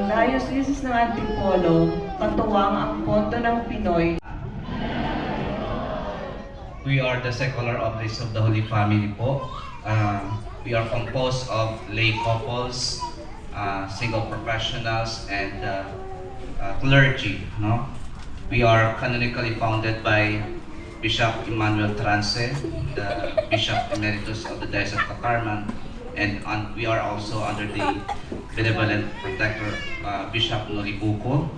ang Diocese ng Antipolo, katuwang ang Pondo ng Pinoy. We are the secular office of the Holy Family po. We are composed of lay couples, single professionals, and clergy. No? We are canonically founded by Bishop Emmanuel Trance, the Bishop Emeritus of the Diocese of Catarman, and we are also under the benevolent protector Bishop Nolibuco.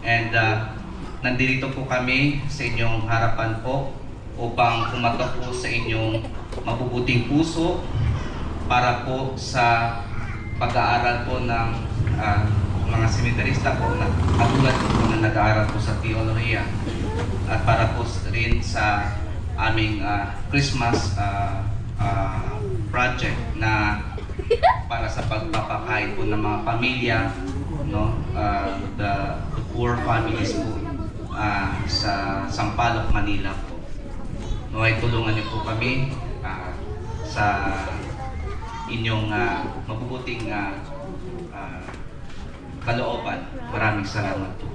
And nandito po kami sa inyong harapan po upang kumatok po sa inyong mabubuting puso para po sa pag-aaral po ng mga seminarista po na katulad po na nag-aaral po sa teolohiya at para po rin sa aming Christmas project na para sa pagpapakain po ng mga pamilya, no, the poor families po sa Sampaloc, Manila po. No, ay tulungan niyo po kami sa inyong mabubuting kalooban. Maraming salamat po.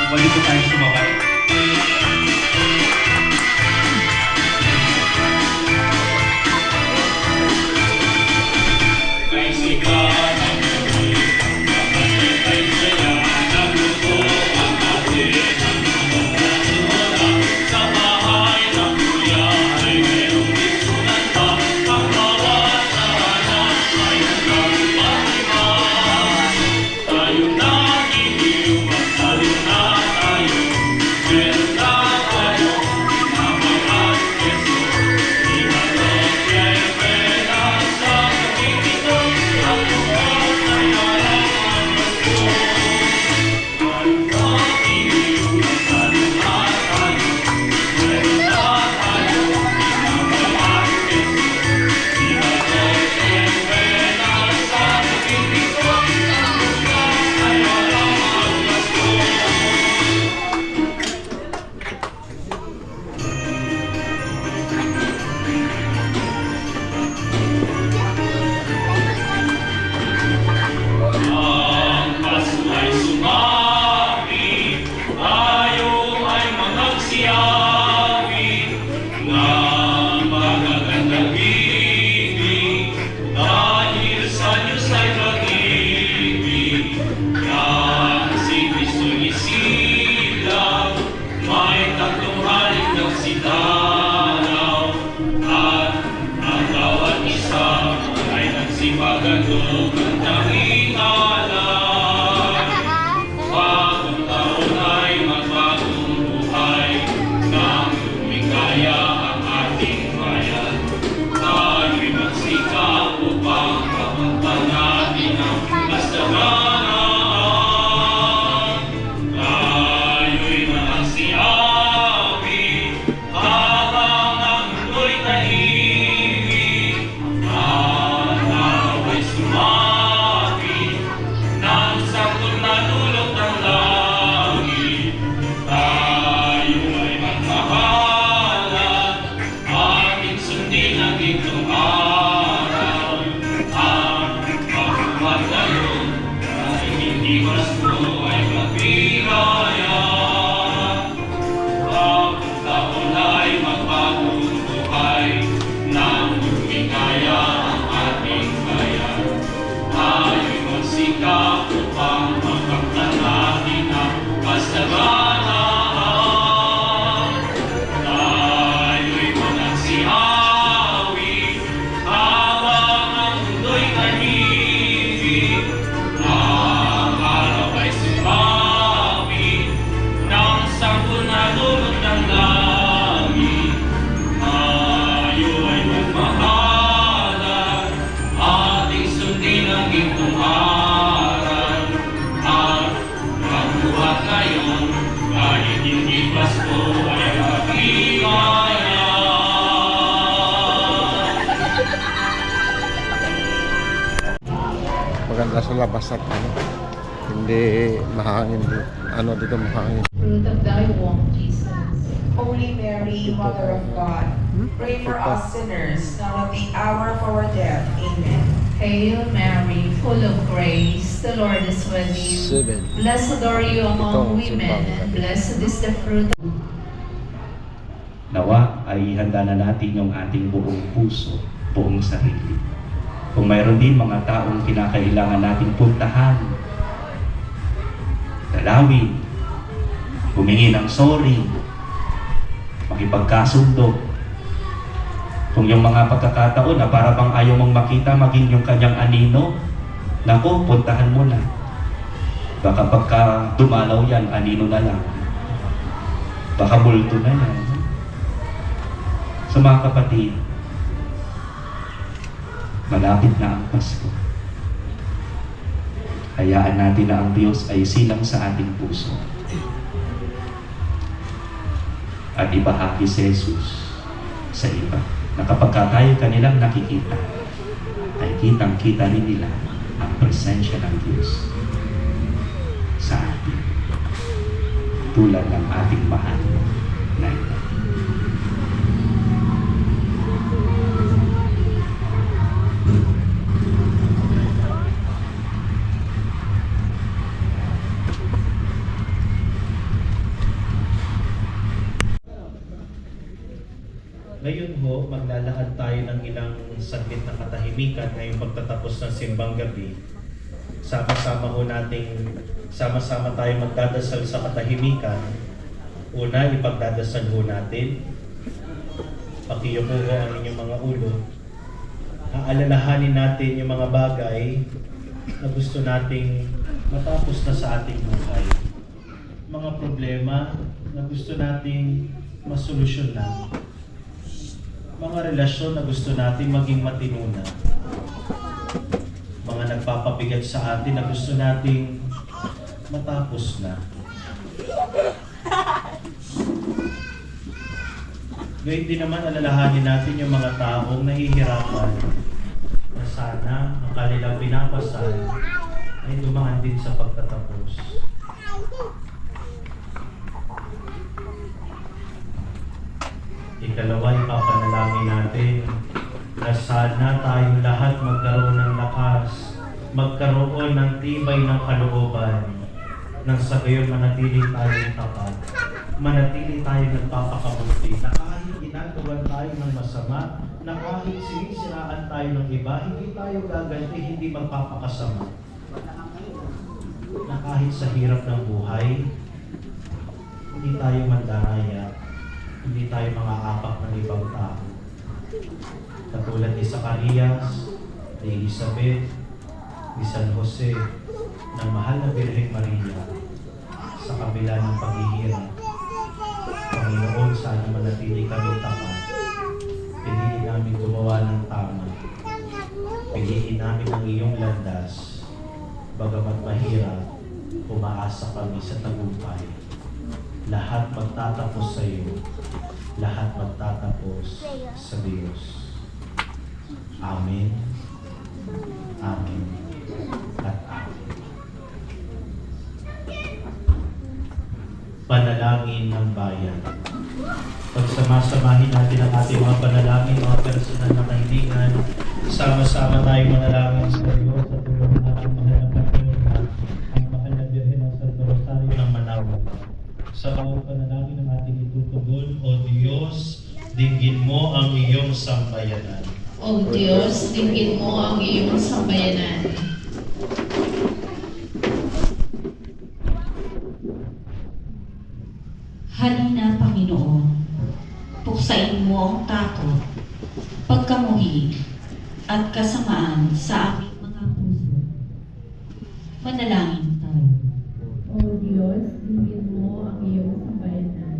Pwede po tayo sumabay. Upang mapunta natin ang kasalanan. lipas mo ay magbigaya. Bagong taon ay magbagong buhay, nang lumikaya ang ating bayan. Tayo'y magsikap upang magkamtan natin ang kasaganahan. Tayo'y magsihawi habang ang mundo'y tahimik. Ang araw ay sumawi ng sanggol-dulot ng langit. Tayo ay magmahalan, ating sundin ang gintong aral. At magbuhat ngayon, kahit hindi Pasko ay magigaya. Maganda sa labas at hindi mahangin dito mahangin. Fruit of thy womb, Jesus. Holy Mary, Mother of God, pray for us sinners, now at the hour of our death. Amen. Hail Mary, full of grace, the Lord is with you. 7. Blessed are you among women, and blessed is the fruit of Nawa ay handa na natin yung ating buong puso, buong sarili. Kung mayroon din mga taong kinakailangan nating puntahan, dalawin, humingi ng sorry, makipagkasundo. Kung yung mga pagkakataon na para bang ayaw mong makita maging yung kanyang anino, naku, puntahan mo na. Baka pagka dumalaw yan, anino na lang. Baka multo na yan. So mga kapatid, malapit na ang Pasko. Hayaan natin na ang Diyos ay silang sa ating puso. At ibahagi si Jesus sa iba. Na kapag tayo kanilang nakikita, ay kitang-kita rin nila ang presensya ng Diyos sa atin. Tulad ng ating mahal na ina. Ngayon ho, maglalakad tayo ng ilang saglit na katahimikan ngayong pagtatapos ng simbang gabi. Sama-sama tayo magdadasal sa katahimikan. Una, ipagdadasal ho natin. Pakiyuko ho ang inyong mga ulo. Aalalahanin natin yung mga bagay na gusto nating matapos na sa ating buhay. Mga problema na gusto nating masolusyonan. Mga relasyon na gusto natin maging matino na. Mga nagpapabigat sa atin na gusto nating matapos na. Gayun din naman alalahanin natin yung mga taong nahihirapan na sana ang kanilang pinapasal ay dumaan din sa pagtatapos. Ikalawa, ipapanalangin natin na sana tayong lahat magkaroon ng lakas, magkaroon ng tibay ng kalooban, nang sa gayon manatili tayong tapat, manatili tayong nagpapakabuti, na kahit ginagawa tayo ng masama, na kahit sinisiraan tayo ng iba, hindi tayo gaganti, hindi magpapakasama. Na kahit sa hirap ng buhay, hindi tayo mandaraya, hindi tayo mga apak ng ibang tao. Katulad ni Zacarias, ni Elizabeth, ni San Jose, ng mahal na Birhen Maria, sa kabila ng paghihirap. Panginoon, sana manatili kami tapat. Piliin namin gumawa ng tama. Piliin namin ang iyong landas. Bagamat mahirap, umaasa kami sa tagumpay. Lahat magtatapos sa iyo. Lahat magtatapos sa Diyos. Amen. Amen. At amen. Panalangin ng bayan. Pagsama-samahin natin ang ating mga panalangin, mga personal na kaibigan. Sama-sama tayong manalangin sa Diyos at tulong ng ating mahal na Panginoon, ang mahal na Birhen Sa bawat panalangin ng ating itutugon, O Diyos, dinggin mo ang iyong sambayanan. O Diyos, dinggin mo ang iyong sambayanan. Halina, Panginoon, puksain mo ang takot, pagkamuhi, at kasamaan sa aming mga puso. Manalangin tayo. O Diyos, dinggin mo ang iyong sambayanan.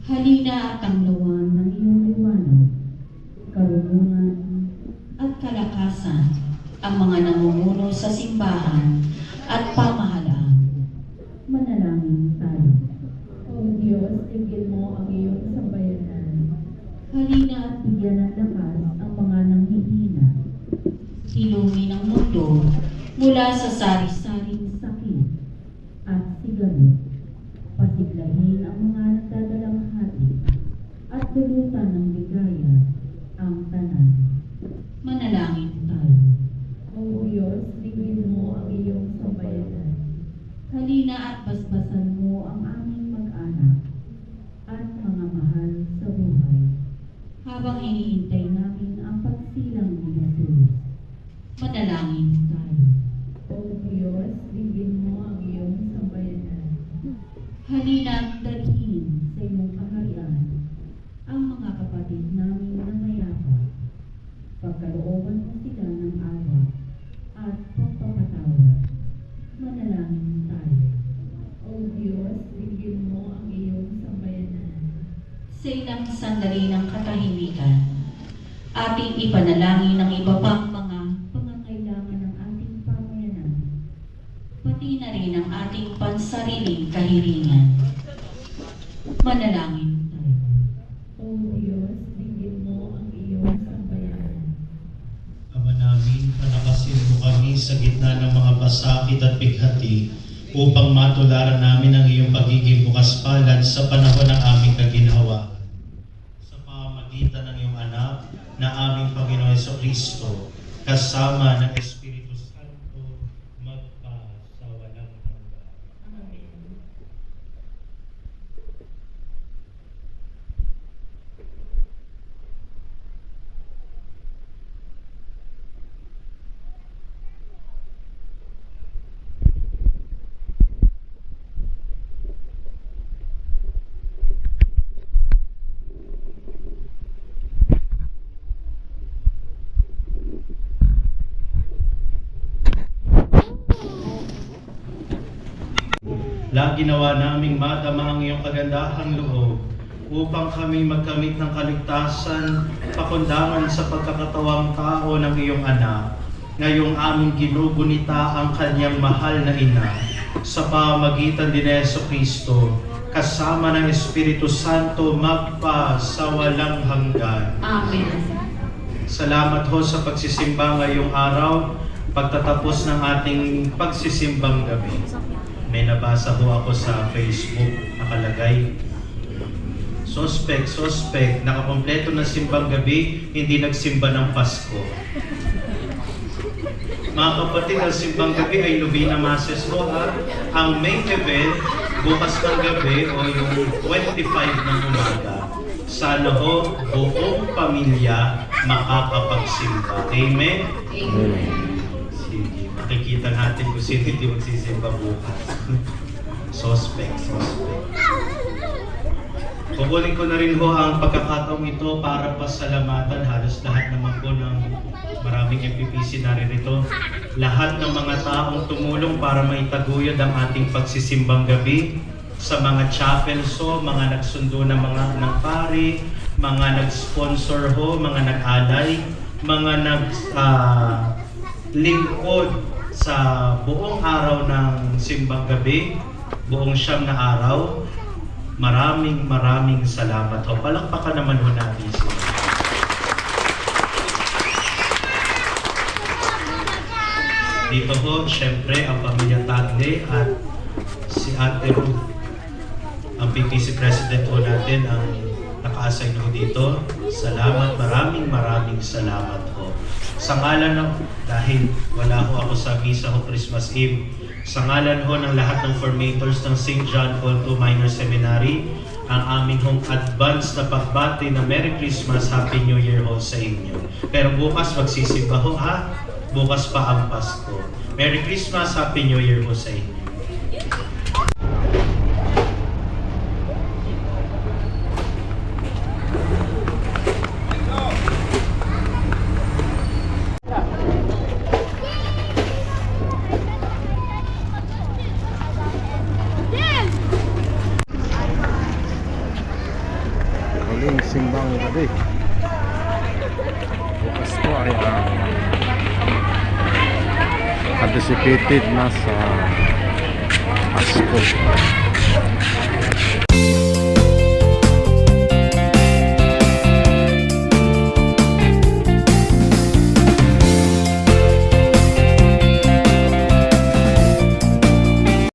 Halina at tanglawan ng iyong liwanag, karunungan, at kalakasan ang mga namumuno sa simbahan at pamahalaan. Manalangin tayo. O Diyos, dinggin mo ang iyong sambayanan. Halina at bigyan ng lakas ang mga nanghihina. Hilumi ng mundo mula sa sari-saring sakit at sigaw. Pasiglahin ang mga nagdadalang hati at dulutan ng ligaya ang tanan. Manalangin tayo. O Diyos, dinggin mo ang iyong sambayanan. Halina at basbasan mo ang aming mag-anak at mga mahal sa buhay habang hinihintay namin ang pagsilang ni Jesus. Manalangin tayo. O Diyos, dinggin mo ang iyong sambayanan. Halina at dalhin sa iyong kaharian ang mga kapatid namin na mayapa. Pagkalooban mo sila ng awa at pagpapatawad. Manalangin tayo. O Diyos, dinggin mo ang iyong sambayanan. Sa ilang sandali ng katahimikan, ating ipanalangin ang iba pang mga pangangailangan ng ating pamayanan, pati na rin ang ating pansariling kahilingan. Manalangin tayo. O Diyos, dinggin mo ang iyong sambayanan. Ama namin, palakasin mo kami sa gitna ng mga pasakit at bighati upang matularan namin ang iyong pagiging bukas palad sa panahon ng aming kaginhawa. Sa pamamagitan ng iyong anak na aming Panginoon Jesucristo, kasama ng Espiritu Santo, magpa sa walang hanggan. Amen. Lagi nawa naming madama ang iyong kagandahang loob upang kami magkamit ng kaligtasan, pakundangan sa pagkakatawang tao ng iyong anak. Ngayong aming ginugunita ang kanyang mahal na ina sa pamagitan din ni Jesucristo, kasama ng Espiritu Santo magpa sa walang hanggan. Amen. Salamat ho sa pagsisimba ngayong araw, pagtatapos ng ating pagsisimbang gabi. May nabasa ho ako sa Facebook, nakalagay, Suspect, nakakompleto na simbang gabi, hindi nagsimba ng Pasko. Mga kapatid, ang simbang gabi ay Novena Masses ho ha. Ang main event, bukas ng gabi o yung 25 ng umaga. Sana ho, buong pamilya makakapagsimba. Amen? Amen. Sige, makikita natin kung sino hindi magsisimba bukas. Suspect. Kukunin ko na rin ho ang pagkakataong ito para pasalamatan halos lahat naman po ng maraming MPPC naririto. Lahat ng mga taong tumulong para maitaguyod ang ating pagsisimbang gabi sa mga chapels ho, mga nagsundo ng mga ng pari, mga nag-sponsor ho, mga nag-alay, mga lingkod sa buong araw ng simbang gabi, buong siyam na araw. Maraming salamat ho. Palakpakan naman ho natin sila. Dito ho, syempre, ang pamilya Tagle at si Ate Ruth, ang PTC President ho natin, ang naka-assign ho dito. Salamat, maraming salamat ho. Sa ngalan ng, dahil wala ho ako sa misa ho Christmas Eve, Sa ngalan ho ng lahat ng formators ng St. John Paul II Minor Seminary, ang aming hong advance na pagbati na Merry Christmas, Happy New Year ho sa inyo. Pero bukas magsisimba ho ha, bukas pa ang Pasko. Merry Christmas, Happy New Year ho sa inyo. Huling simbang gabi. Bukas po ay anticipated na sa Pasko.